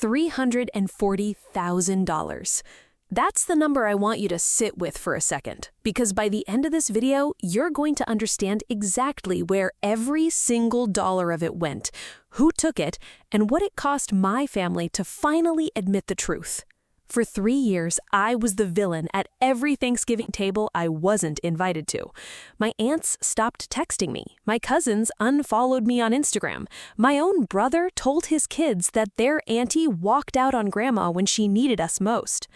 $340,000. That's the number I want you to sit with for a second, because by the end of this video, you're going to understand exactly where every single dollar of it went, who took it, and what it cost my family to finally admit the truth. For 3 years, I was the villain at every Thanksgiving table I wasn't invited to. My aunts stopped texting me. My cousins unfollowed me on Instagram. My own brother told his kids that their auntie walked out on grandma when she needed us most.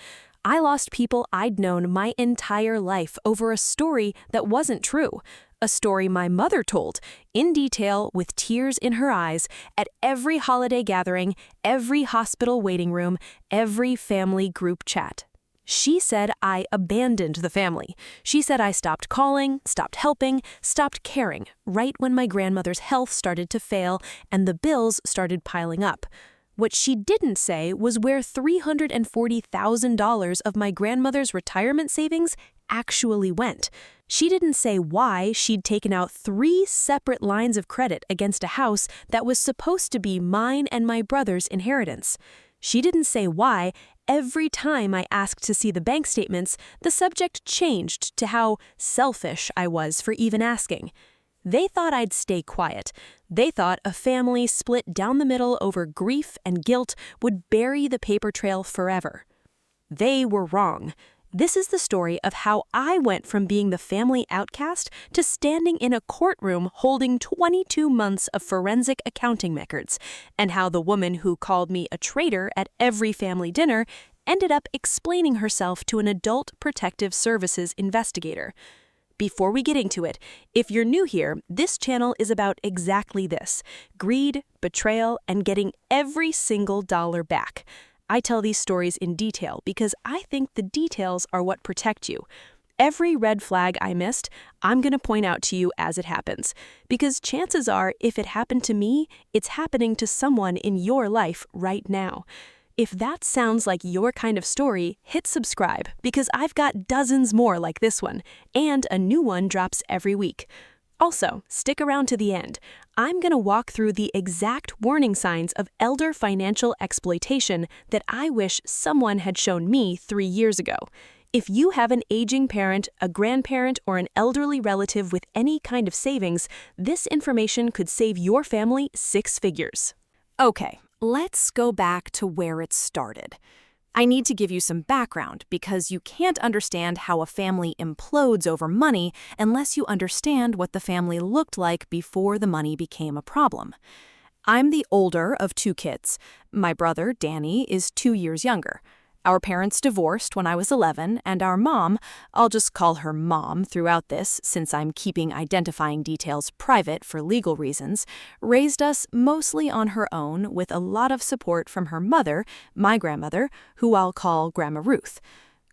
I lost people I'd known my entire life over a story that wasn't true. A story my mother told, in detail with tears in her eyes, at every holiday gathering, every hospital waiting room, every family group chat. She said I abandoned the family. She said I stopped calling, stopped helping, stopped caring, right when my grandmother's health started to fail and the bills started piling up. What she didn't say was where $340,000 of my grandmother's retirement savings actually went. She didn't say why she'd taken out 3 separate lines of credit against a house that was supposed to be mine and my brother's inheritance. She didn't say why every time I asked to see the bank statements, the subject changed to how selfish I was for even asking. They thought I'd stay quiet. They thought a family split down the middle over grief and guilt would bury the paper trail forever. They were wrong. This is the story of how I went from being the family outcast to standing in a courtroom holding 22 months of forensic accounting records, and how the woman who called me a traitor at every family dinner ended up explaining herself to an adult protective services investigator. Before we get into it, if you're new here, this channel is about exactly this: greed, betrayal, and getting every single dollar back. I tell these stories in detail because I think the details are what protect you. Every red flag I missed, I'm going to point out to you as it happens, because chances are, if it happened to me, it's happening to someone in your life right now. If that sounds like your kind of story, hit subscribe, because I've got dozens more like this one, and a new one drops every week. Also, stick around to the end. I'm going to walk through the exact warning signs of elder financial exploitation that I wish someone had shown me 3 years ago. If you have an aging parent, a grandparent, or an elderly relative with any kind of savings, this information could save your family 6 figures. Okay. Let's go back to where it started. I need to give you some background because you can't understand how a family implodes over money unless you understand what the family looked like before the money became a problem. I'm the older of 2 kids. My brother, Danny, is 2 years younger. Our parents divorced when I was 11, and our mom, I'll just call her Mom throughout this since I'm keeping identifying details private for legal reasons, raised us mostly on her own with a lot of support from her mother, my grandmother, who I'll call Grandma Ruth.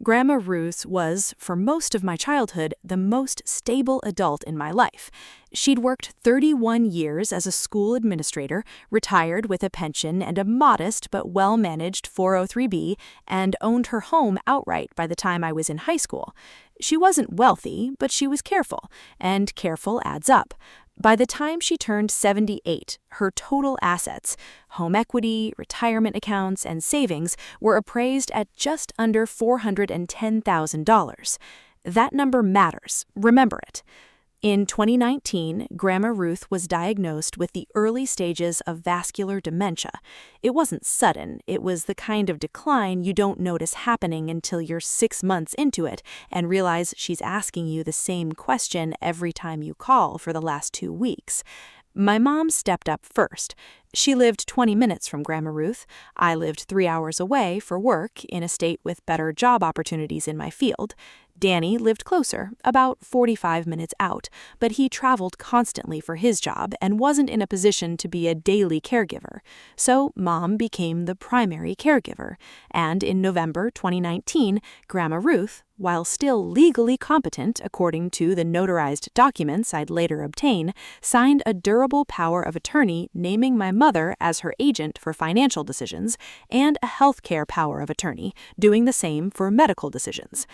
Grandma Ruth was, for most of my childhood, the most stable adult in my life. She'd worked 31 years as a school administrator, retired with a pension and a modest but well-managed 403(b), and owned her home outright by the time I was in high school. She wasn't wealthy, but she was careful, and careful adds up. By the time she turned 78, her total assets, home equity, retirement accounts, and savings were appraised at just under $410,000. That number matters. Remember it. In 2019, Grandma Ruth was diagnosed with the early stages of vascular dementia. It wasn't sudden. It was the kind of decline you don't notice happening until you're 6 months into it and realize she's asking you the same question every time you call for the last 2 weeks. My mom stepped up first. She lived 20 minutes from Grandma Ruth. I lived 3 hours away for work in a state with better job opportunities in my field. Danny lived closer, about 45 minutes out, but he traveled constantly for his job and wasn't in a position to be a daily caregiver. So Mom became the primary caregiver, and in November 2019, Grandma Ruth, while still legally competent according to the notarized documents I'd later obtain, signed a durable power of attorney naming my mother as her agent for financial decisions and a healthcare power of attorney doing the same for medical decisions.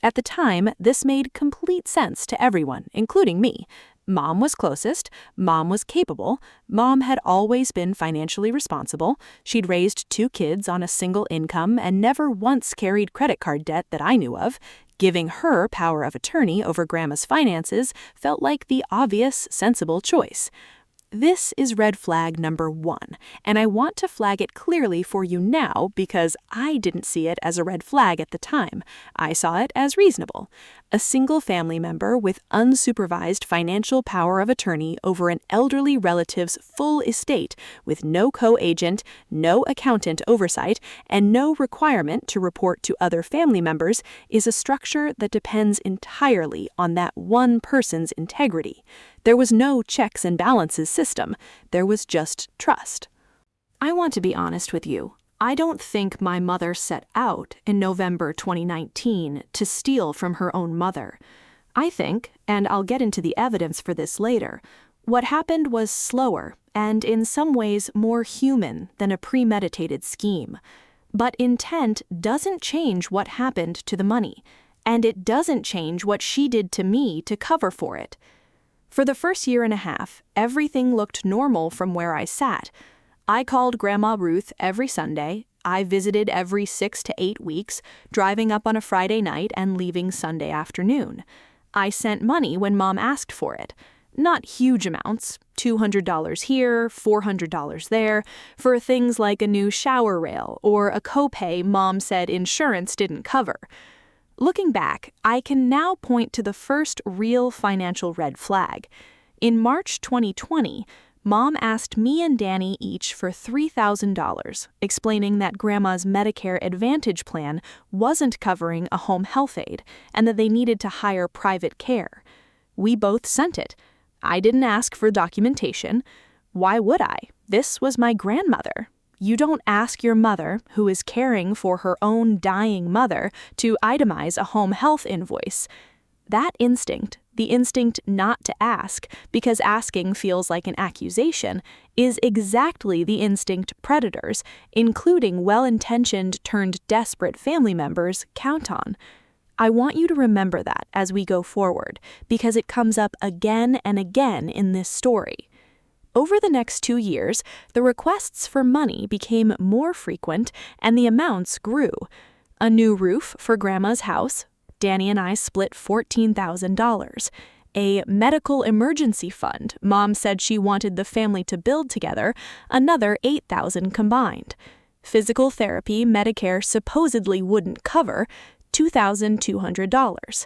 At the time, this made complete sense to everyone, including me. Mom was closest. Mom was capable. Mom had always been financially responsible. She'd raised 2 kids on a single income and never once carried credit card debt that I knew of. Giving her power of attorney over Grandma's finances felt like the obvious, sensible choice. This is red flag number 1, and I want to flag it clearly for you now because I didn't see it as a red flag at the time. I saw it as reasonable. A single family member with unsupervised financial power of attorney over an elderly relative's full estate with no co-agent, no accountant oversight, and no requirement to report to other family members is a structure that depends entirely on that one person's integrity. There was no checks and balances system. There was just trust. I want to be honest with you. I don't think my mother set out in November 2019 to steal from her own mother. I think, and I'll get into the evidence for this later, what happened was slower and in some ways more human than a premeditated scheme. But intent doesn't change what happened to the money, and it doesn't change what she did to me to cover for it. For the first year and a half, everything looked normal from where I sat. I called Grandma Ruth every Sunday. I visited every 6 to 8 weeks, driving up on a Friday night and leaving Sunday afternoon. I sent money when Mom asked for it. Not huge amounts, $200 here, $400 there, for things like a new shower rail or a copay Mom said insurance didn't cover. Looking back, I can now point to the first real financial red flag. In March 2020, Mom asked me and Danny each for $3,000, explaining that Grandma's Medicare Advantage plan wasn't covering a home health aide and that they needed to hire private care. We both sent it. I didn't ask for documentation. Why would I? This was my grandmother. You don't ask your mother, who is caring for her own dying mother, to itemize a home health invoice. That instinct, the instinct not to ask, because asking feels like an accusation, is exactly the instinct predators, including well-intentioned turned desperate family members, count on. I want you to remember that as we go forward, because it comes up again and again in this story. Over the next 2 years, the requests for money became more frequent and the amounts grew. A new roof for Grandma's house. Danny and I split $14,000. A medical emergency fund Mom said she wanted the family to build together, another $8,000 combined. Physical therapy Medicare supposedly wouldn't cover, $2,200.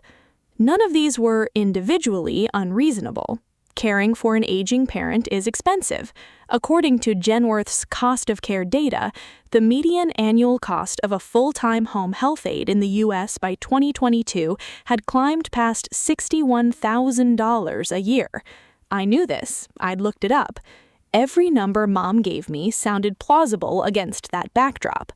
None of these were individually unreasonable. Caring for an aging parent is expensive. According to Genworth's cost of care data, the median annual cost of a full-time home health aide in the U.S. by 2022 had climbed past $61,000 a year. I knew this. I'd looked it up. Every number Mom gave me sounded plausible against that backdrop.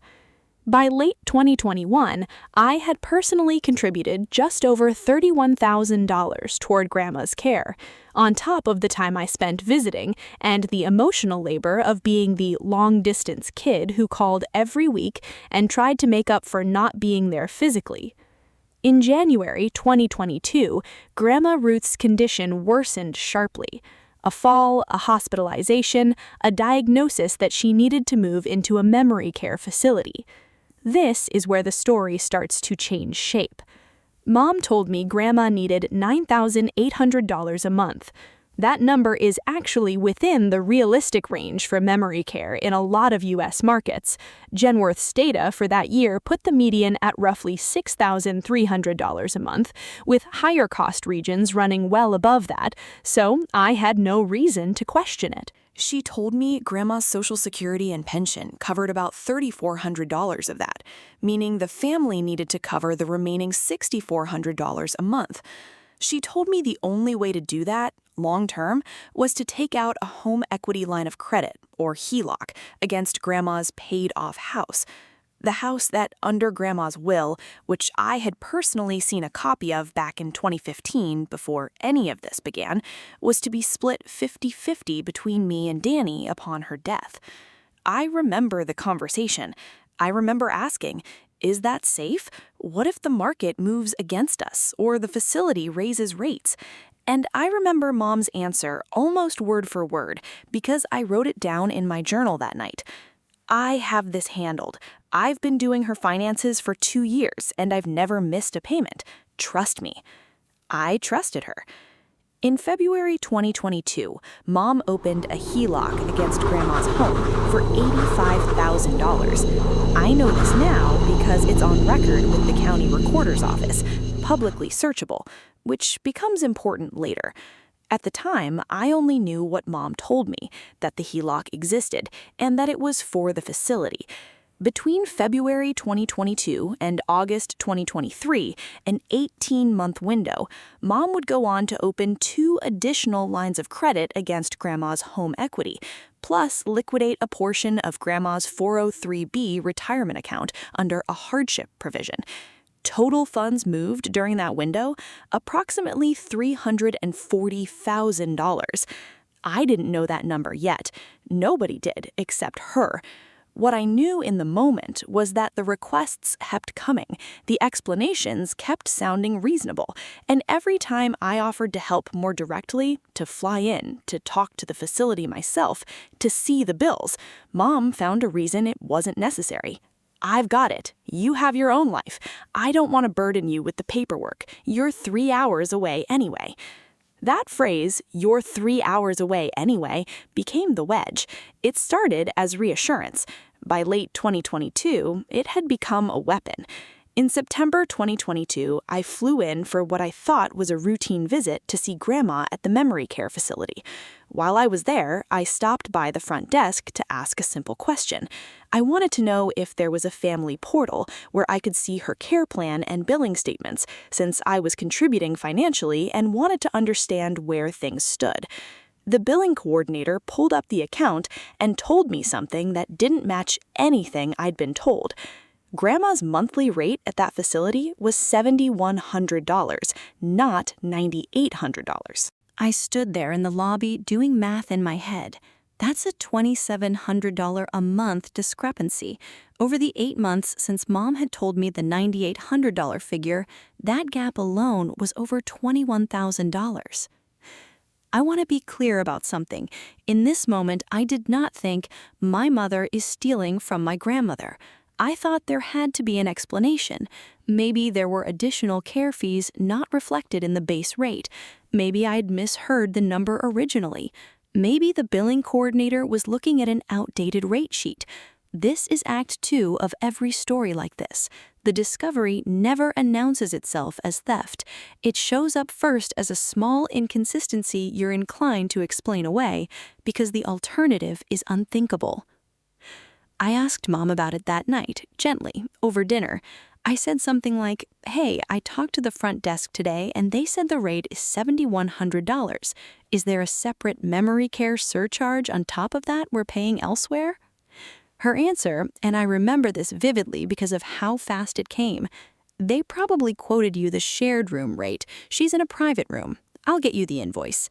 By late 2021, I had personally contributed just over $31,000 toward Grandma's care, on top of the time I spent visiting and the emotional labor of being the long-distance kid who called every week and tried to make up for not being there physically. In January 2022, Grandma Ruth's condition worsened sharply. A fall, a hospitalization, a diagnosis that she needed to move into a memory care facility. This is where the story starts to change shape. Mom told me Grandma needed $9,800 a month. That number is actually within the realistic range for memory care in a lot of U.S. markets. Genworth's data for that year put the median at roughly $6,300 a month, with higher cost regions running well above that, so I had no reason to question it. She told me Grandma's Social Security and pension covered about $3,400 of that, meaning the family needed to cover the remaining $6,400 a month. She told me the only way to do that, long-term, was to take out a home equity line of credit, or HELOC, against Grandma's paid-off house. The house that, under Grandma's will, which I had personally seen a copy of back in 2015 before any of this began, was to be split 50-50 between me and Danny upon her death. I remember the conversation. I remember asking, is that safe? What if the market moves against us or the facility raises rates? And I remember Mom's answer almost word for word because I wrote it down in my journal that night. I have this handled. I've been doing her finances for 2 years and I've never missed a payment. Trust me. I trusted her. In February 2022, Mom opened a HELOC against Grandma's home for $85,000. I know this now because it's on record with the county recorder's office, publicly searchable, which becomes important later. At the time, I only knew what Mom told me, that the HELOC existed and that it was for the facility. Between February 2022 and August 2023, an 18-month window, Mom would go on to open 2 additional lines of credit against Grandma's home equity, plus liquidate a portion of Grandma's 403B retirement account under a hardship provision. Total funds moved during that window, approximately $340,000. I didn't know that number yet. Nobody did except her. What I knew in the moment was that the requests kept coming, the explanations kept sounding reasonable, and every time I offered to help more directly, to fly in, to talk to the facility myself, to see the bills, Mom found a reason it wasn't necessary. I've got it. You have your own life. I don't want to burden you with the paperwork. You're 3 hours away anyway. That phrase, "you're 3 hours away anyway," became the wedge. It started as reassurance. By late 2022, it had become a weapon. In September 2022, I flew in for what I thought was a routine visit to see Grandma at the memory care facility. While I was there, I stopped by the front desk to ask a simple question. I wanted to know if there was a family portal where I could see her care plan and billing statements, since I was contributing financially and wanted to understand where things stood. The billing coordinator pulled up the account and told me something that didn't match anything I'd been told. Grandma's monthly rate at that facility was $7,100, not $9,800. I stood there in the lobby doing math in my head. That's a $2,700 a month discrepancy. Over the 8 months since Mom had told me the $9,800 figure, that gap alone was over $21,000. I want to be clear about something. In this moment, I did not think my mother is stealing from my grandmother. I thought there had to be an explanation. Maybe there were additional care fees not reflected in the base rate. Maybe I'd misheard the number originally. Maybe the billing coordinator was looking at an outdated rate sheet. This is Act 2 of every story like this. The discovery never announces itself as theft. It shows up first as a small inconsistency you're inclined to explain away because the alternative is unthinkable. I asked Mom about it that night, gently, over dinner. I said something like, "Hey, I talked to the front desk today and they said the rate is $7,100. Is there a separate memory care surcharge on top of that we're paying elsewhere?" Her answer, and I remember this vividly because of how fast it came, "They probably quoted you the shared room rate. She's in a private room. I'll get you the invoice."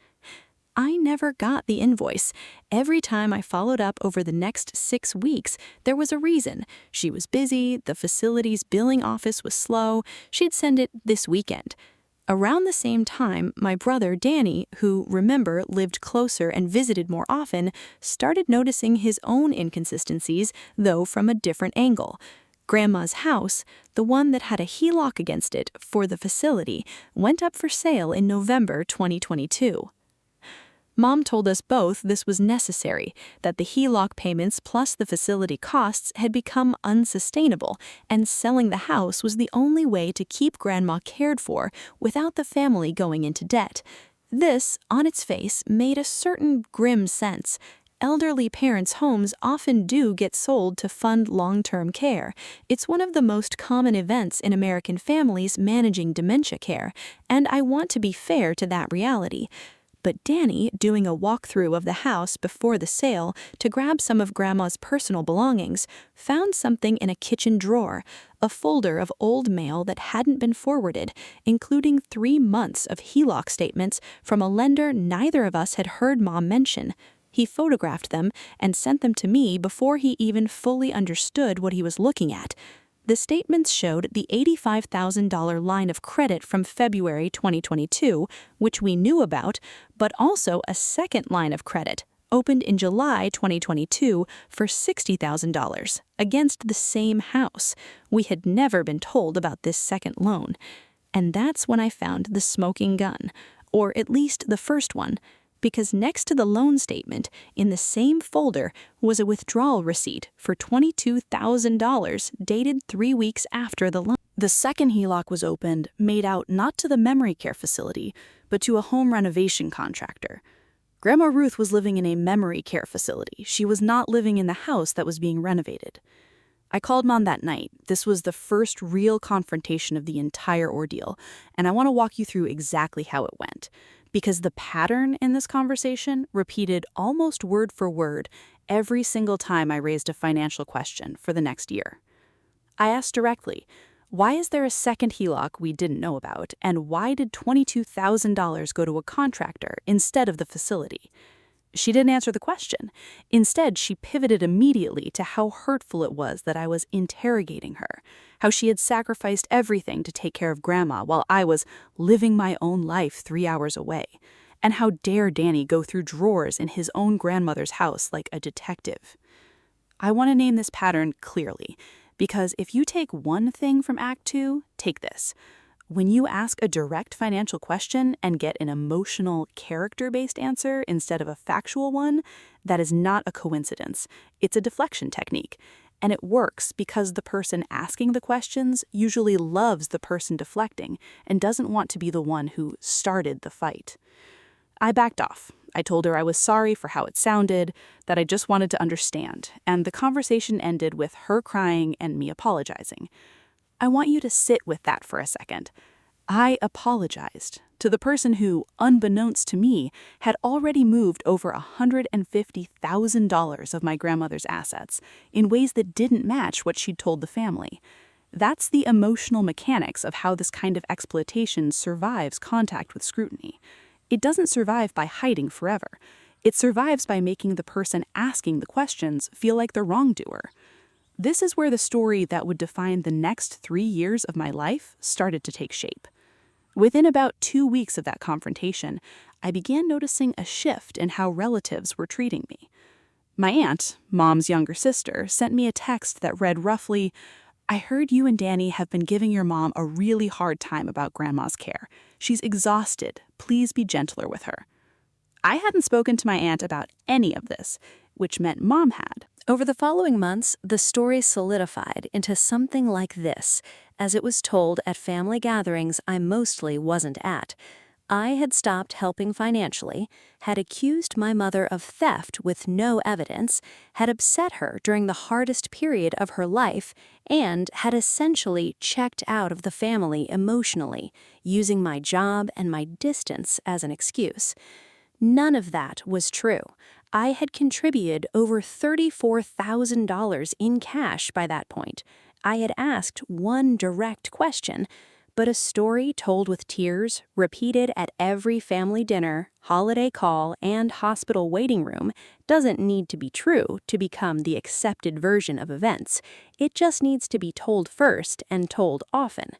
I never got the invoice. Every time I followed up over the next 6 weeks, there was a reason. She was busy, the facility's billing office was slow, she'd send it this weekend. Around the same time, my brother Danny, who, remember, lived closer and visited more often, started noticing his own inconsistencies, though from a different angle. Grandma's house, the one that had a HELOC against it for the facility, went up for sale in November 2022. Mom told us both this was necessary, that the HELOC payments plus the facility costs had become unsustainable, and selling the house was the only way to keep Grandma cared for without the family going into debt. This, on its face, made a certain grim sense. Elderly parents' homes often do get sold to fund long-term care. It's one of the most common events in American families managing dementia care, and I want to be fair to that reality. But Danny, doing a walkthrough of the house before the sale to grab some of Grandma's personal belongings, found something in a kitchen drawer, a folder of old mail that hadn't been forwarded, including 3 months of HELOC statements from a lender neither of us had heard Mom mention. He photographed them and sent them to me before he even fully understood what he was looking at. The statements showed the $85,000 line of credit from February 2022, which we knew about, but also a second line of credit, opened in July 2022 for $60,000 against the same house. We had never been told about this second loan. And that's when I found the smoking gun, or at least the first one, because next to the loan statement, in the same folder, was a withdrawal receipt for $22,000 dated 3 weeks after the loan. The second HELOC was opened, made out not to the memory care facility, but to a home renovation contractor. Grandma Ruth was living in a memory care facility. She was not living in the house that was being renovated. I called Mom that night. This was the first real confrontation of the entire ordeal, and I want to walk you through exactly how it went, because the pattern in this conversation repeated almost word for word every single time I raised a financial question for the next year. I asked directly, why is there a second HELOC we didn't know about, and why did $22,000 go to a contractor instead of the facility? She didn't answer the question. Instead, she pivoted immediately to how hurtful it was that I was interrogating her, how she had sacrificed everything to take care of Grandma while I was living my own life 3 hours away, and how dare Danny go through drawers in his own grandmother's house like a detective. I want to name this pattern clearly, because if you take one thing from Act 2, take this. When you ask a direct financial question and get an emotional, character-based answer instead of a factual one, that is not a coincidence. It's a deflection technique. And it works because the person asking the questions usually loves the person deflecting and doesn't want to be the one who started the fight. I backed off. I told her I was sorry for how it sounded, that I just wanted to understand, and the conversation ended with her crying and me apologizing. I want you to sit with that for a second. I apologized to the person who, unbeknownst to me, had already moved over $150,000 of my grandmother's assets in ways that didn't match what she'd told the family. That's the emotional mechanics of how this kind of exploitation survives contact with scrutiny. It doesn't survive by hiding forever. It survives by making the person asking the questions feel like the wrongdoer. This is where the story that would define the next 3 years of my life started to take shape. Within about 2 weeks of that confrontation, I began noticing a shift in how relatives were treating me. My aunt, Mom's younger sister, sent me a text that read roughly, "I heard you and Danny have been giving your mom a really hard time about Grandma's care. She's exhausted. Please be gentler with her." I hadn't spoken to my aunt about any of this, which meant Mom had. Over the following months, the story solidified into something like this, as it was told at family gatherings I mostly wasn't at. I had stopped helping financially, had accused my mother of theft with no evidence, had upset her during the hardest period of her life, and had essentially checked out of the family emotionally, using my job and my distance as an excuse. None of that was true. I had contributed over $34,000 in cash by that point. I had asked one direct question, but a story told with tears, repeated at every family dinner, holiday call, and hospital waiting room, doesn't need to be true to become the accepted version of events. It just needs to be told first and told often.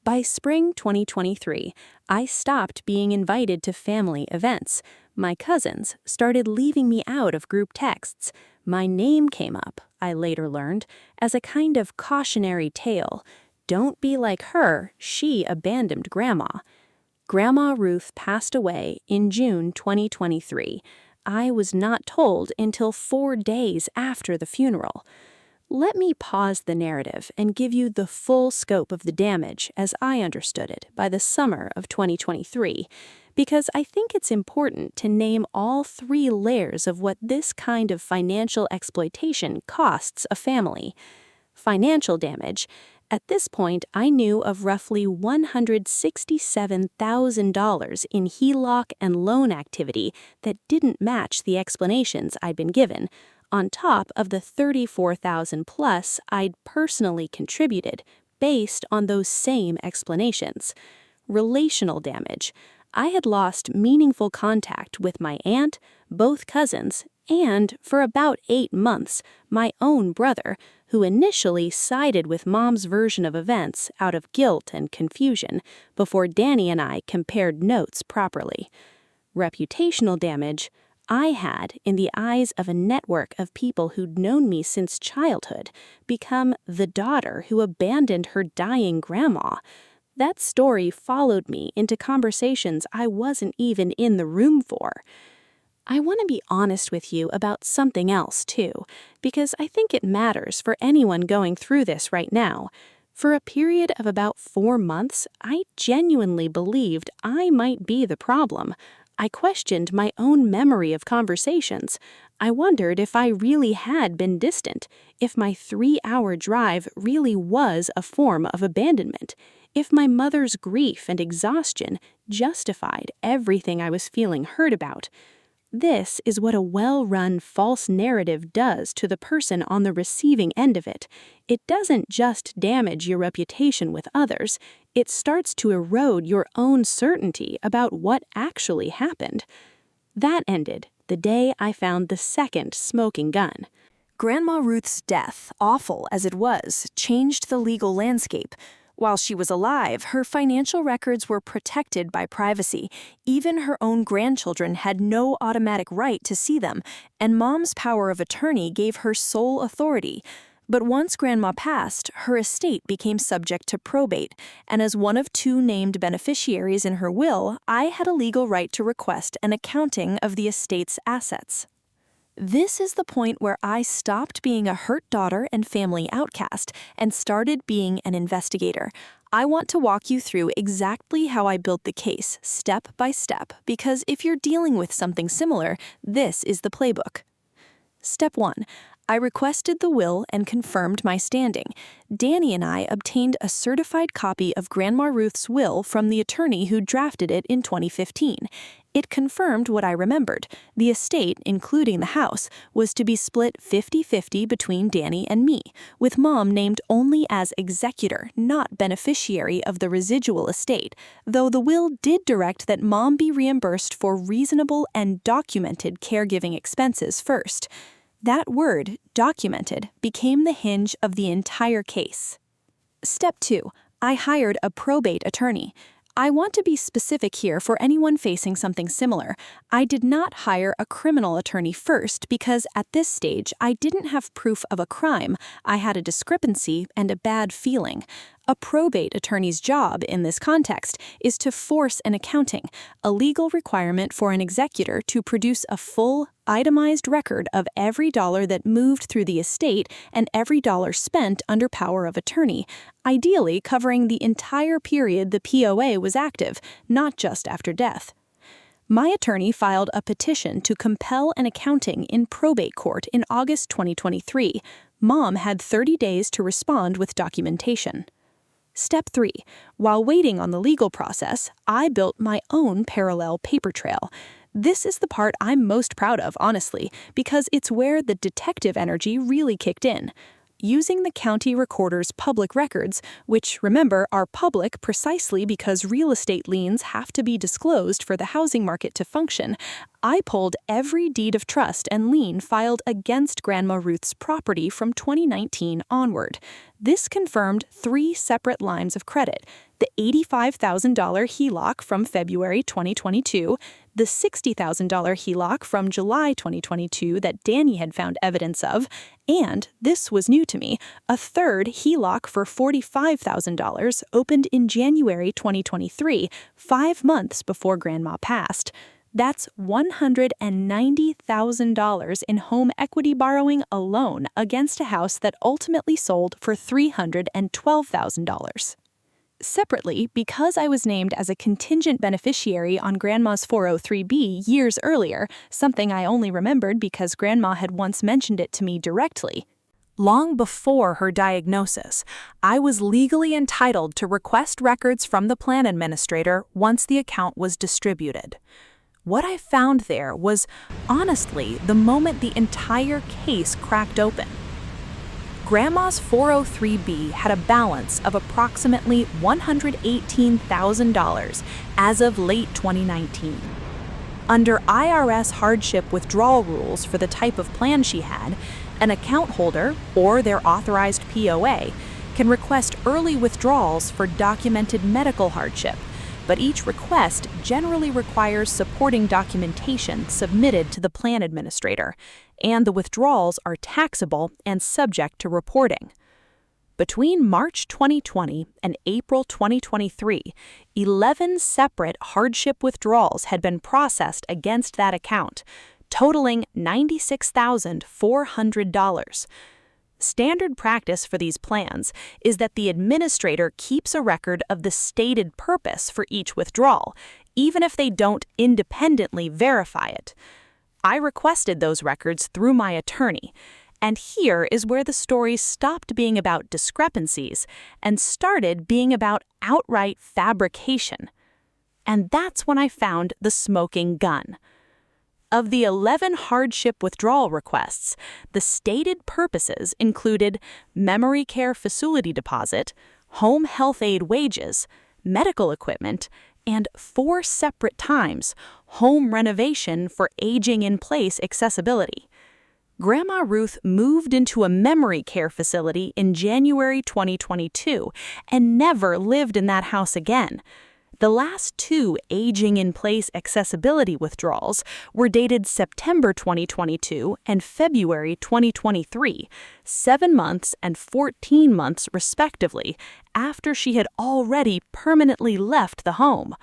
By spring 2023, I stopped being invited to family events. My cousins started leaving me out of group texts. My name came up, I later learned, as a kind of cautionary tale. Don't be like her, she abandoned Grandma. Grandma Ruth passed away in June 2023. I was not told until 4 days after the funeral. Let me pause the narrative and give you the full scope of the damage as I understood it by the summer of 2023, because I think it's important to name all 3 layers of what this kind of financial exploitation costs a family. Financial damage. At this point, I knew of roughly $167,000 in HELOC and loan activity that didn't match the explanations I'd been given, on top of the $34,000 plus I'd personally contributed based on those same explanations. Relational damage. I had lost meaningful contact with my aunt, both cousins, And for about 8 months, my own brother, who initially sided with Mom's version of events out of guilt and confusion before Danny and I compared notes properly. Reputational damage I had, in the eyes of a network of people who'd known me since childhood, become the daughter who abandoned her dying grandma. That story followed me into conversations I wasn't even in the room for. I want to be honest with you about something else, too, because I think it matters for anyone going through this right now. For a period of about 4 months, I genuinely believed I might be the problem. I questioned my own memory of conversations. I wondered if I really had been distant, if my 3-hour drive really was a form of abandonment, if my mother's grief and exhaustion justified everything I was feeling hurt about. This is what a well-run false narrative does to the person on the receiving end of it. It doesn't just damage your reputation with others, it starts to erode your own certainty about what actually happened. That ended the day I found the second smoking gun. Grandma Ruth's death, awful as it was, changed the legal landscape. While she was alive, her financial records were protected by privacy. Even her own grandchildren had no automatic right to see them, and Mom's power of attorney gave her sole authority. But once Grandma passed, her estate became subject to probate, and as one of 2 named beneficiaries in her will, I had a legal right to request an accounting of the estate's assets. This is the point where I stopped being a hurt daughter and family outcast and started being an investigator. I want to walk you through exactly how I built the case, step by step, because if you're dealing with something similar, this is the playbook. Step 1. I requested the will and confirmed my standing. Danny and I obtained a certified copy of Grandma Ruth's will from the attorney who drafted it in 2015. It confirmed what I remembered. The estate, including the house, was to be split 50-50 between Danny and me, with Mom named only as executor, not beneficiary of the residual estate, though the will did direct that Mom be reimbursed for reasonable and documented caregiving expenses first. That word, documented, became the hinge of the entire case. Step 2. I hired a probate attorney. I want to be specific here for anyone facing something similar. I did not hire a criminal attorney first because at this stage I didn't have proof of a crime. I had a discrepancy and a bad feeling. A probate attorney's job in this context is to force an accounting, a legal requirement for an executor to produce a full, itemized record of every dollar that moved through the estate and every dollar spent under power of attorney, ideally covering the entire period the POA was active, not just after death. My attorney filed a petition to compel an accounting in probate court in August 2023. Mom had 30 days to respond with documentation. Step 3. While waiting on the legal process, I built my own parallel paper trail. This is the part I'm most proud of, honestly, because it's where the detective energy really kicked in. Using the county recorder's public records, which, remember, are public precisely because real estate liens have to be disclosed for the housing market to function, I pulled every deed of trust and lien filed against Grandma Ruth's property from 2019 onward. This confirmed 3 separate lines of credit: the $85,000 HELOC from February 2022, the $60,000 HELOC from July 2022 that Danny had found evidence of, and, this was new to me, a third HELOC for $45,000 opened in January 2023, 5 months before Grandma passed. That's $190,000 in home equity borrowing alone against a house that ultimately sold for $312,000. Separately, because I was named as a contingent beneficiary on Grandma's 403B years earlier, something I only remembered because Grandma had once mentioned it to me directly, long before her diagnosis, I was legally entitled to request records from the plan administrator once the account was distributed. What I found there was, honestly, the moment the entire case cracked open. Grandma's 403B had a balance of approximately $118,000 as of late 2019. Under IRS hardship withdrawal rules for the type of plan she had, an account holder or their authorized POA can request early withdrawals for documented medical hardship, but each request generally requires supporting documentation submitted to the plan administrator, and the withdrawals are taxable and subject to reporting. Between March 2020 and April 2023, 11 separate hardship withdrawals had been processed against that account, totaling $96,400. Standard practice for these plans is that the administrator keeps a record of the stated purpose for each withdrawal, even if they don't independently verify it. I requested those records through my attorney, and here is where the story stopped being about discrepancies and started being about outright fabrication. And that's when I found the smoking gun. Of the 11 hardship withdrawal requests, the stated purposes included memory care facility deposit, home health aid wages, medical equipment, and 4 separate times home renovation for aging-in-place accessibility. Grandma Ruth moved into a memory care facility in January 2022 and never lived in that house again. The last 2 aging-in-place accessibility withdrawals were dated September 2022 and February 2023, 7 months and 14 months respectively, after she had already permanently left the home.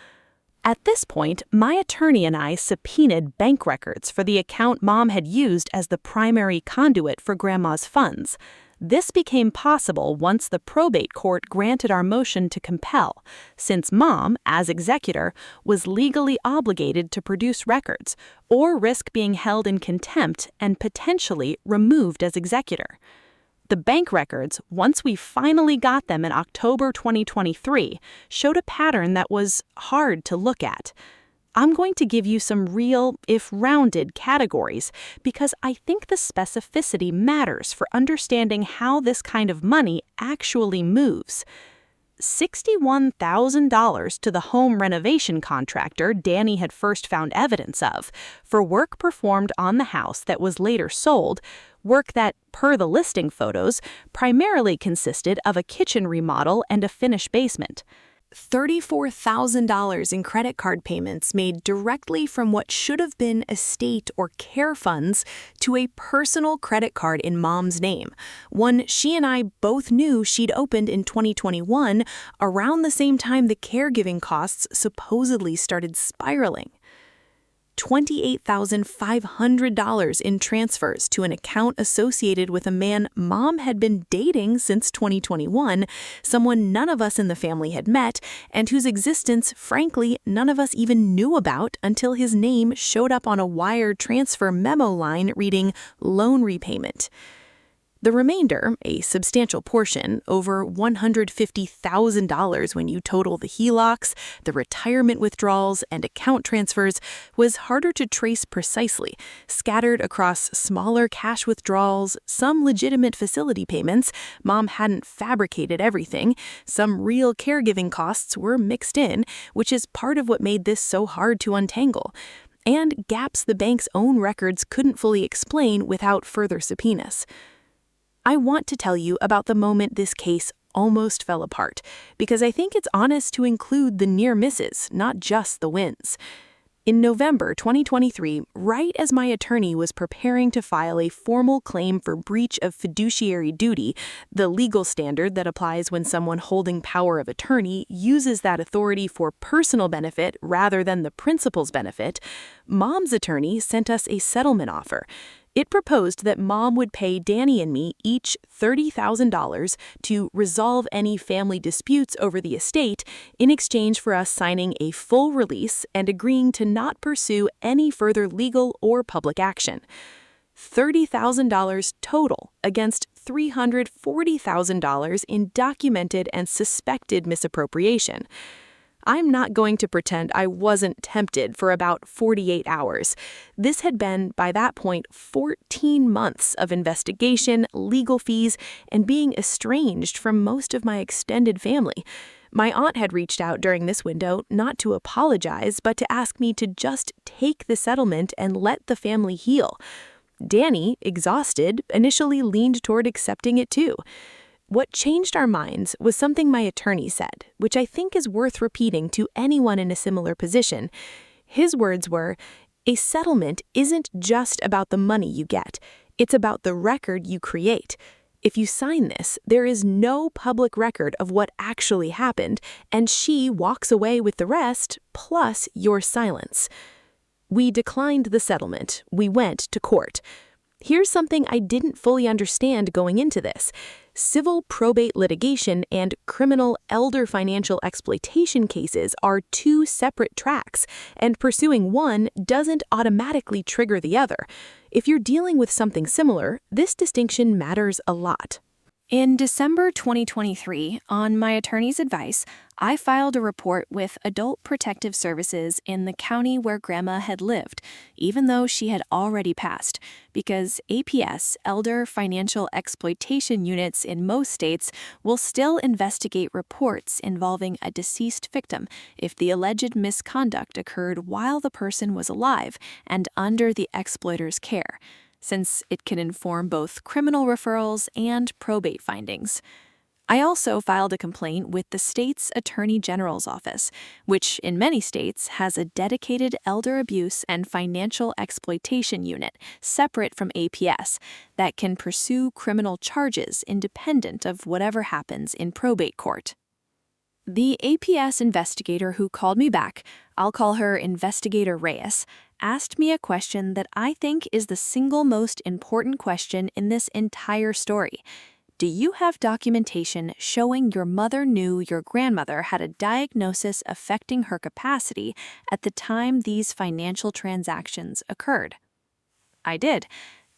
At this point, my attorney and I subpoenaed bank records for the account Mom had used as the primary conduit for Grandma's funds. This became possible once the probate court granted our motion to compel, since Mom, as executor, was legally obligated to produce records, or risk being held in contempt and potentially removed as executor. The bank records, once we finally got them in October 2023, showed a pattern that was hard to look at. I'm going to give you some real, if rounded, categories because I think the specificity matters for understanding how this kind of money actually moves. $61,000 to the home renovation contractor Danny had first found evidence of for work performed on the house that was later sold, work that, per the listing photos, primarily consisted of a kitchen remodel and a finished basement. $34,000 in credit card payments made directly from what should have been estate or care funds to a personal credit card in Mom's name, one she and I both knew she'd opened in 2021, around the same time the caregiving costs supposedly started spiraling. $28,500 in transfers to an account associated with a man Mom had been dating since 2021, someone none of us in the family had met, and whose existence, frankly, none of us even knew about until his name showed up on a wire transfer memo line reading loan repayment. The remainder, a substantial portion, over $150,000 when you total the HELOCs, the retirement withdrawals, and account transfers, was harder to trace precisely, scattered across smaller cash withdrawals, some legitimate facility payments, Mom hadn't fabricated everything, some real caregiving costs were mixed in, which is part of what made this so hard to untangle, and gaps the bank's own records couldn't fully explain without further subpoenas. I want to tell you about the moment this case almost fell apart, because I think it's honest to include the near misses, not just the wins. In November 2023, right as my attorney was preparing to file a formal claim for breach of fiduciary duty, the legal standard that applies when someone holding power of attorney uses that authority for personal benefit rather than the principal's benefit, Mom's attorney sent us a settlement offer. It proposed that Mom would pay Danny and me each $30,000 to resolve any family disputes over the estate in exchange for us signing a full release and agreeing to not pursue any further legal or public action. $30,000 total against $340,000 in documented and suspected misappropriation. I'm not going to pretend I wasn't tempted for about 48 hours. This had been, by that point, 14 months of investigation, legal fees, and being estranged from most of my extended family. My aunt had reached out during this window not to apologize, but to ask me to just take the settlement and let the family heal. Danny, exhausted, initially leaned toward accepting it too. What changed our minds was something my attorney said, which I think is worth repeating to anyone in a similar position. His words were, "A settlement isn't just about the money you get. It's about the record you create. If you sign this, there is no public record of what actually happened, and she walks away with the rest, plus your silence." We declined the settlement. We went to court. Here's something I didn't fully understand going into this. Civil probate litigation and criminal elder financial exploitation cases are two separate tracks, and pursuing one doesn't automatically trigger the other. If you're dealing with something similar, this distinction matters a lot. In December 2023, on my attorney's advice, I filed a report with Adult Protective Services in the county where Grandma had lived, even though she had already passed, because APS, Elder Financial Exploitation Units in most states, will still investigate reports involving a deceased victim if the alleged misconduct occurred while the person was alive and under the exploiter's care, since it can inform both criminal referrals and probate findings. I also filed a complaint with the state's Attorney General's office, which in many states has a dedicated elder abuse and financial exploitation unit separate from APS that can pursue criminal charges independent of whatever happens in probate court. The APS investigator who called me back, I'll call her Investigator Reyes, asked me a question that I think is the single most important question in this entire story. Do you have documentation showing your mother knew your grandmother had a diagnosis affecting her capacity at the time these financial transactions occurred? I did.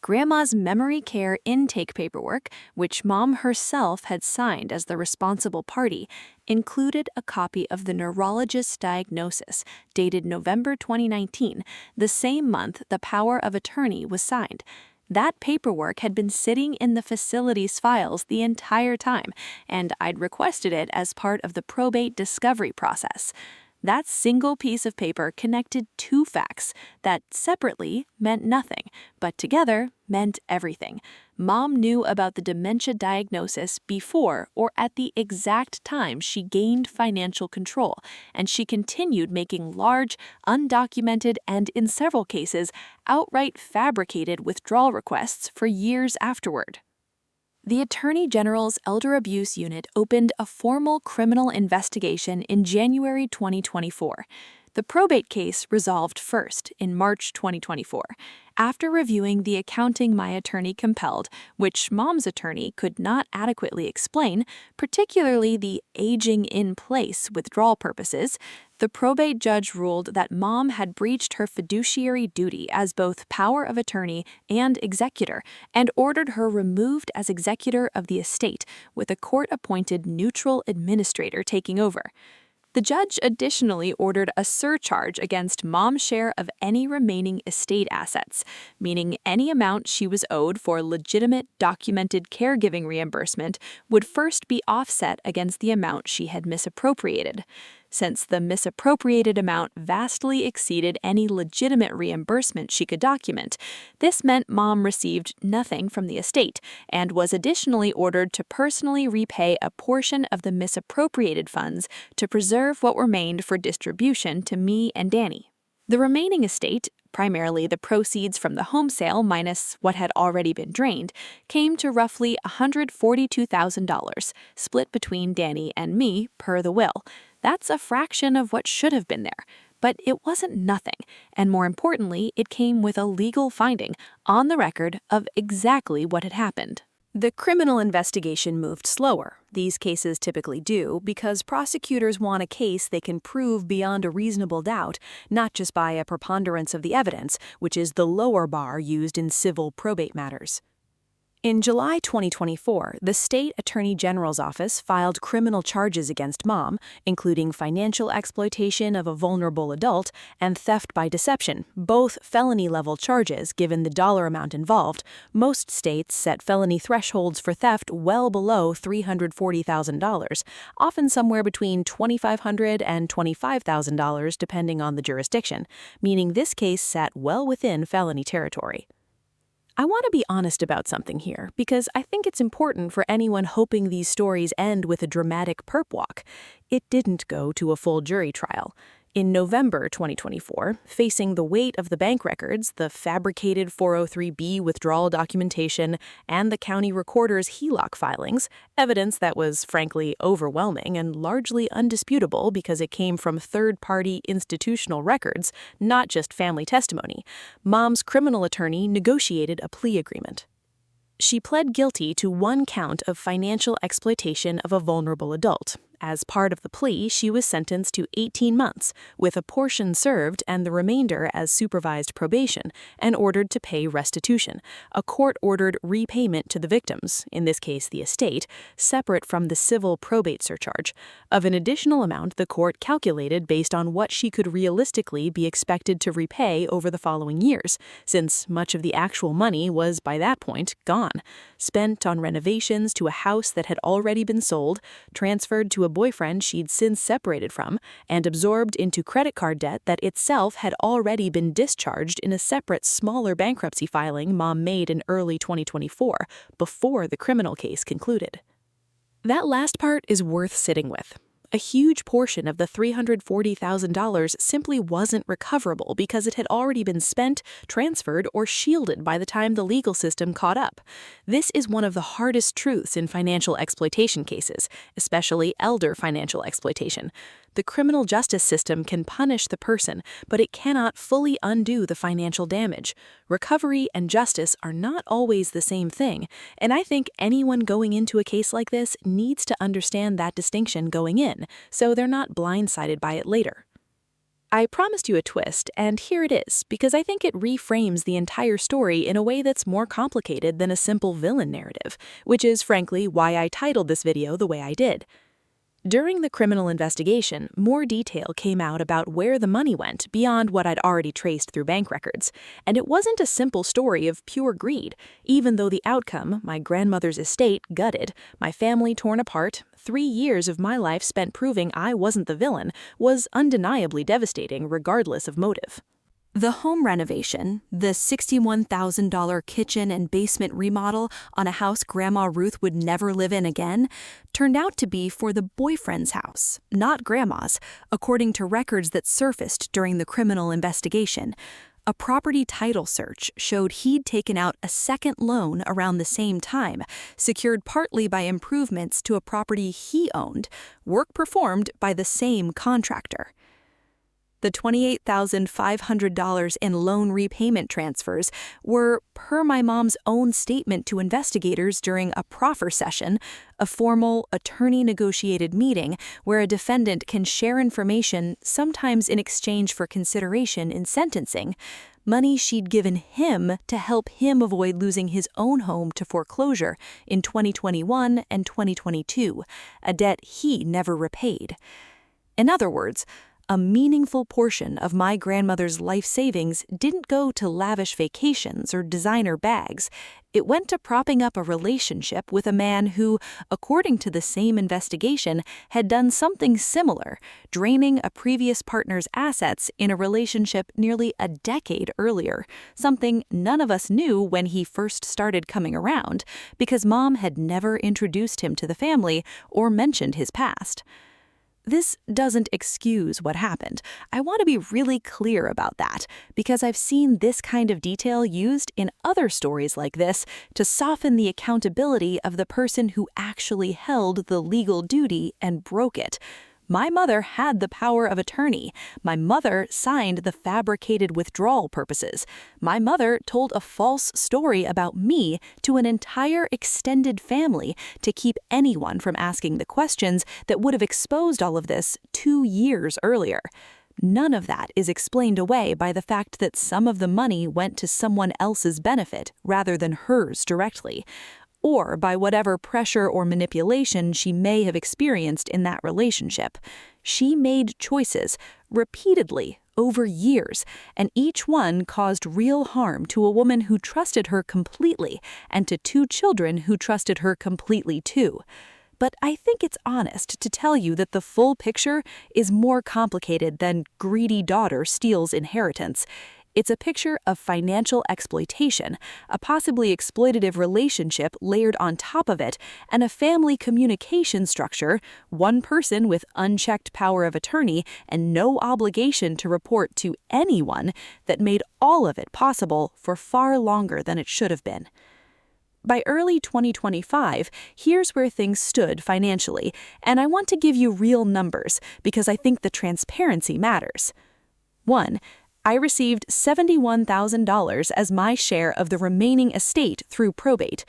Grandma's memory care intake paperwork, which Mom herself had signed as the responsible party, included a copy of the neurologist's diagnosis dated November 2019, the same month the power of attorney was signed. That paperwork had been sitting in the facility's files the entire time, and I'd requested it as part of the probate discovery process. That single piece of paper connected two facts that separately meant nothing, but together meant everything. Mom knew about the dementia diagnosis before or at the exact time she gained financial control, and she continued making large, undocumented, and in several cases, outright fabricated withdrawal requests for years afterward. The Attorney General's Elder Abuse Unit opened a formal criminal investigation in January 2024. The probate case resolved first in March 2024, after reviewing the accounting my attorney compelled, which Mom's attorney could not adequately explain, particularly the aging in place withdrawal purposes. The probate judge ruled that Mom had breached her fiduciary duty as both power of attorney and executor, and ordered her removed as executor of the estate, with a court-appointed neutral administrator taking over. The judge additionally ordered a surcharge against Mom's share of any remaining estate assets, meaning any amount she was owed for legitimate documented caregiving reimbursement would first be offset against the amount she had misappropriated. Since the misappropriated amount vastly exceeded any legitimate reimbursement she could document, this meant Mom received nothing from the estate and was additionally ordered to personally repay a portion of the misappropriated funds to preserve what remained for distribution to me and Danny. The remaining estate, primarily the proceeds from the home sale minus what had already been drained, came to roughly $142,000, split between Danny and me per the will. That's a fraction of what should have been there, but it wasn't nothing, and more importantly, it came with a legal finding on the record of exactly what had happened. The criminal investigation moved slower. These cases typically do because prosecutors want a case they can prove beyond a reasonable doubt, not just by a preponderance of the evidence, which is the lower bar used in civil probate matters. In July 2024, the state attorney general's office filed criminal charges against Mom, including financial exploitation of a vulnerable adult and theft by deception, both felony-level charges given the dollar amount involved. Most states set felony thresholds for theft well below $340,000, often somewhere between $2,500 and $25,000 depending on the jurisdiction, meaning this case sat well within felony territory. I want to be honest about something here, because I think it's important for anyone hoping these stories end with a dramatic perp walk. It didn't go to a full jury trial. In November 2024, facing the weight of the bank records, the fabricated 403B withdrawal documentation, and the county recorder's HELOC filings, evidence that was frankly overwhelming and largely undisputable because it came from third-party institutional records, not just family testimony, Mom's criminal attorney negotiated a plea agreement. She pled guilty to one count of financial exploitation of a vulnerable adult. As part of the plea, she was sentenced to 18 months, with a portion served and the remainder as supervised probation, and ordered to pay restitution, a court-ordered repayment to the victims, in this case the estate, separate from the civil probate surcharge, of an additional amount the court calculated based on what she could realistically be expected to repay over the following years, since much of the actual money was, by that point, gone, spent on renovations to a house that had already been sold, transferred to a boyfriend she'd since separated from, and absorbed into credit card debt that itself had already been discharged in a separate, smaller bankruptcy filing Mom made in early 2024, before the criminal case concluded. That last part is worth sitting with. A huge portion of the $340,000 simply wasn't recoverable because it had already been spent, transferred, or shielded by the time the legal system caught up. This is one of the hardest truths in financial exploitation cases, especially elder financial exploitation. The criminal justice system can punish the person, but it cannot fully undo the financial damage. Recovery and justice are not always the same thing, and I think anyone going into a case like this needs to understand that distinction going in, so they're not blindsided by it later. I promised you a twist, and here it is, because I think it reframes the entire story in a way that's more complicated than a simple villain narrative, which is frankly why I titled this video the way I did. During the criminal investigation, more detail came out about where the money went beyond what I'd already traced through bank records, and it wasn't a simple story of pure greed, even though the outcome, my grandmother's estate gutted, my family torn apart, 3 years of my life spent proving I wasn't the villain, was undeniably devastating regardless of motive. The home renovation, the $61,000 kitchen and basement remodel on a house Grandma Ruth would never live in again, turned out to be for the boyfriend's house, not Grandma's, according to records that surfaced during the criminal investigation. A property title search showed he'd taken out a second loan around the same time, secured partly by improvements to a property he owned, work performed by the same contractor. The $28,500 in loan repayment transfers were, per my mom's own statement to investigators during a proffer session, a formal attorney-negotiated meeting where a defendant can share information, sometimes in exchange for consideration in sentencing, money she'd given him to help him avoid losing his own home to foreclosure in 2021 and 2022, a debt he never repaid. In other words, a meaningful portion of my grandmother's life savings didn't go to lavish vacations or designer bags. It went to propping up a relationship with a man who, according to the same investigation, had done something similar, draining a previous partner's assets in a relationship nearly a decade earlier, something none of us knew when he first started coming around, because Mom had never introduced him to the family or mentioned his past. This doesn't excuse what happened. I want to be really clear about that, because I've seen this kind of detail used in other stories like this to soften the accountability of the person who actually held the legal duty and broke it. My mother had the power of attorney. My mother signed the fabricated withdrawal purposes. My mother told a false story about me to an entire extended family to keep anyone from asking the questions that would have exposed all of this 2 years earlier. None of that is explained away by the fact that some of the money went to someone else's benefit rather than hers directly, or by whatever pressure or manipulation she may have experienced in that relationship. She made choices, repeatedly, over years, and each one caused real harm to a woman who trusted her completely and to two children who trusted her completely too. But I think it's honest to tell you that the full picture is more complicated than greedy daughter steals inheritance. It's a picture of financial exploitation, a possibly exploitative relationship layered on top of it, and a family communication structure, one person with unchecked power of attorney and no obligation to report to anyone, that made all of it possible for far longer than it should have been. By early 2025, here's where things stood financially, and I want to give you real numbers because I think the transparency matters. 1. I received $71,000 as my share of the remaining estate through probate.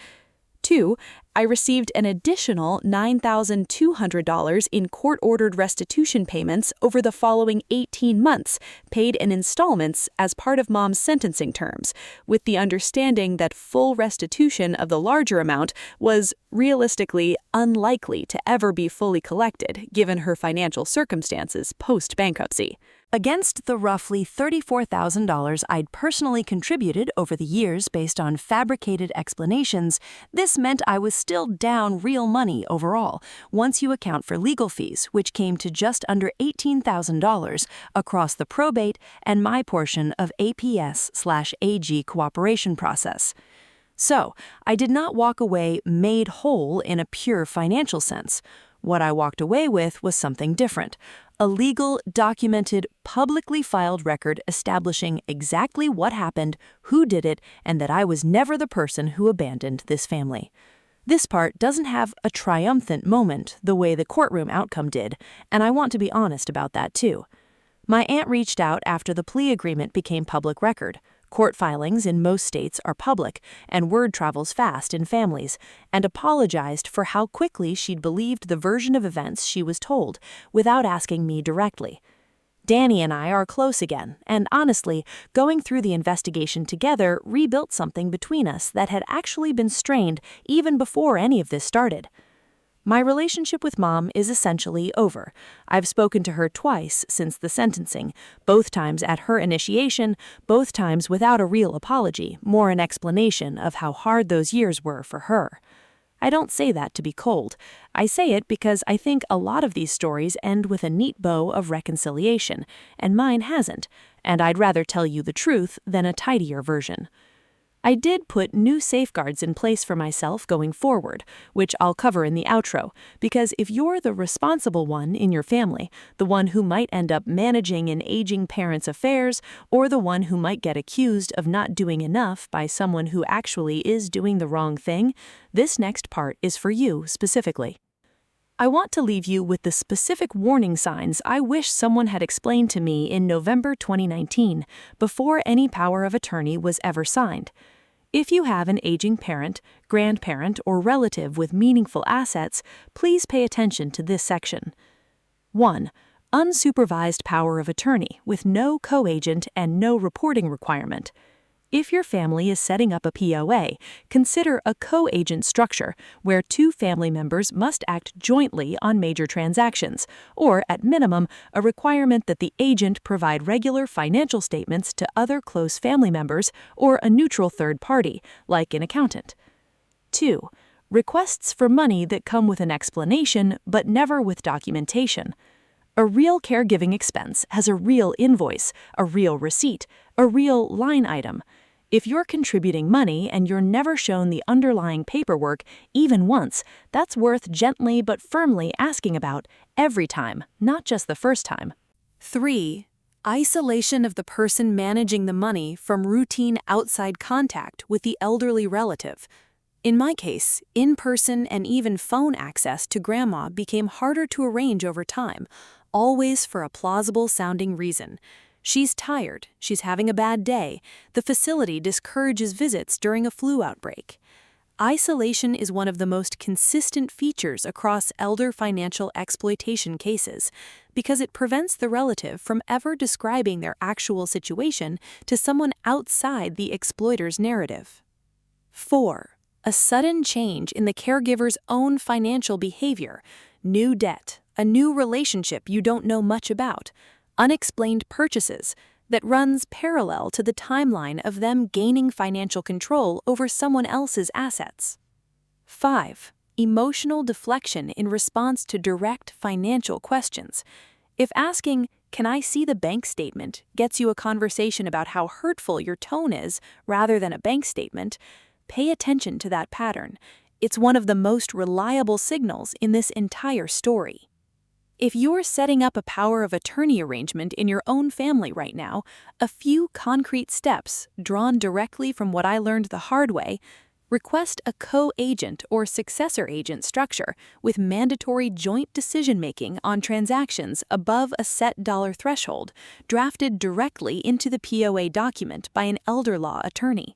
2. I received an additional $9,200 in court-ordered restitution payments over the following 18 months, paid in installments as part of Mom's sentencing terms, with the understanding that full restitution of the larger amount was realistically unlikely to ever be fully collected given her financial circumstances post-bankruptcy. Against the roughly $34,000 I'd personally contributed over the years based on fabricated explanations, this meant I was still down real money overall, once you account for legal fees, which came to just under $18,000 across the probate and my portion of APS/AG cooperation process. So, I did not walk away made whole in a pure financial sense. What I walked away with was something different. A legal, documented, publicly filed record establishing exactly what happened, who did it, and that I was never the person who abandoned this family. This part doesn't have a triumphant moment the way the courtroom outcome did, and I want to be honest about that too. My aunt reached out after the plea agreement became public record. Court filings in most states are public, and word travels fast in families, and apologized for how quickly she'd believed the version of events she was told, without asking me directly. Danny and I are close again, and honestly, going through the investigation together rebuilt something between us that had actually been strained even before any of this started. My relationship with Mom is essentially over. I've spoken to her twice since the sentencing, both times at her initiation, both times without a real apology, more an explanation of how hard those years were for her. I don't say that to be cold. I say it because I think a lot of these stories end with a neat bow of reconciliation, and mine hasn't, and I'd rather tell you the truth than a tidier version. I did put new safeguards in place for myself going forward, which I'll cover in the outro, because if you're the responsible one in your family, the one who might end up managing an aging parent's affairs, or the one who might get accused of not doing enough by someone who actually is doing the wrong thing, this next part is for you specifically. I want to leave you with the specific warning signs I wish someone had explained to me in November 2019, before any power of attorney was ever signed. If you have an aging parent, grandparent, or relative with meaningful assets, please pay attention to this section. 1. Unsupervised power of attorney with no co-agent and no reporting requirement. If your family is setting up a POA, consider a co-agent structure where two family members must act jointly on major transactions, or, at minimum, a requirement that the agent provide regular financial statements to other close family members or a neutral third party, like an accountant. 2. Requests for money that come with an explanation but never with documentation. A real caregiving expense has a real invoice, a real receipt, a real line item. If you're contributing money and you're never shown the underlying paperwork even once, that's worth gently but firmly asking about every time, not just the first time. 3. Isolation of the person managing the money from routine outside contact with the elderly relative. In my case, in-person and even phone access to Grandma became harder to arrange over time, always for a plausible-sounding reason. She's tired, she's having a bad day, the facility discourages visits during a flu outbreak. Isolation is one of the most consistent features across elder financial exploitation cases because it prevents the relative from ever describing their actual situation to someone outside the exploiter's narrative. 4. A sudden change in the caregiver's own financial behavior, new debt, a new relationship you don't know much about, unexplained purchases that runs parallel to the timeline of them gaining financial control over someone else's assets. 5. Emotional deflection in response to direct financial questions. If asking, "Can I see the bank statement?" gets you a conversation about how hurtful your tone is rather than a bank statement, pay attention to that pattern. It's one of the most reliable signals in this entire story. If you're setting up a power of attorney arrangement in your own family right now, a few concrete steps, drawn directly from what I learned the hard way: request a co-agent or successor agent structure with mandatory joint decision-making on transactions above a set dollar threshold, drafted directly into the POA document by an elder law attorney.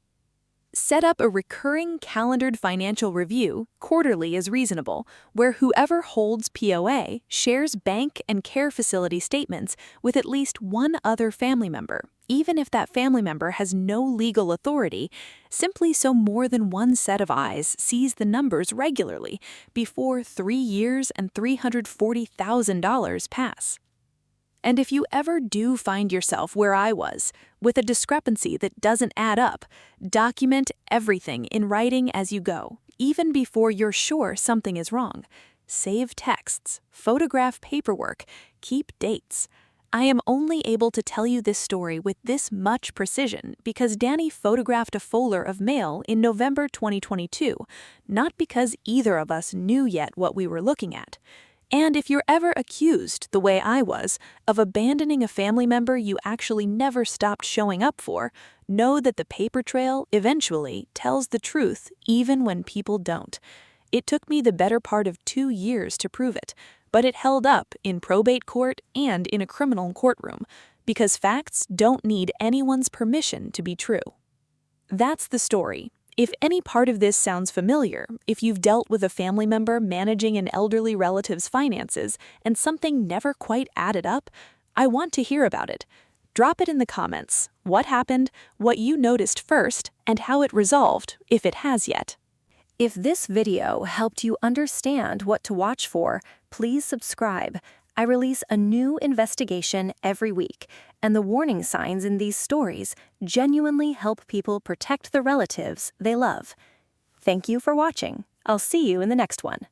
Set up a recurring calendared financial review, quarterly is reasonable, where whoever holds POA shares bank and care facility statements with at least one other family member, even if that family member has no legal authority, simply so more than one set of eyes sees the numbers regularly before 3 years and $340,000 pass. And if you ever do find yourself where I was, with a discrepancy that doesn't add up, document everything in writing as you go, even before you're sure something is wrong. Save texts, photograph paperwork, keep dates. I am only able to tell you this story with this much precision because Danny photographed a folder of mail in November 2022, not because either of us knew yet what we were looking at. And if you're ever accused, the way I was, of abandoning a family member you actually never stopped showing up for, know that the paper trail eventually tells the truth even when people don't. It took me the better part of 2 years to prove it, but it held up in probate court and in a criminal courtroom, because facts don't need anyone's permission to be true. That's the story. If any part of this sounds familiar, if you've dealt with a family member managing an elderly relative's finances and something never quite added up, I want to hear about it. Drop it in the comments. What happened, what you noticed first, and how it resolved, if it has yet. If this video helped you understand what to watch for, please subscribe. I release a new investigation every week, and the warning signs in these stories genuinely help people protect the relatives they love. Thank you for watching. I'll see you in the next one.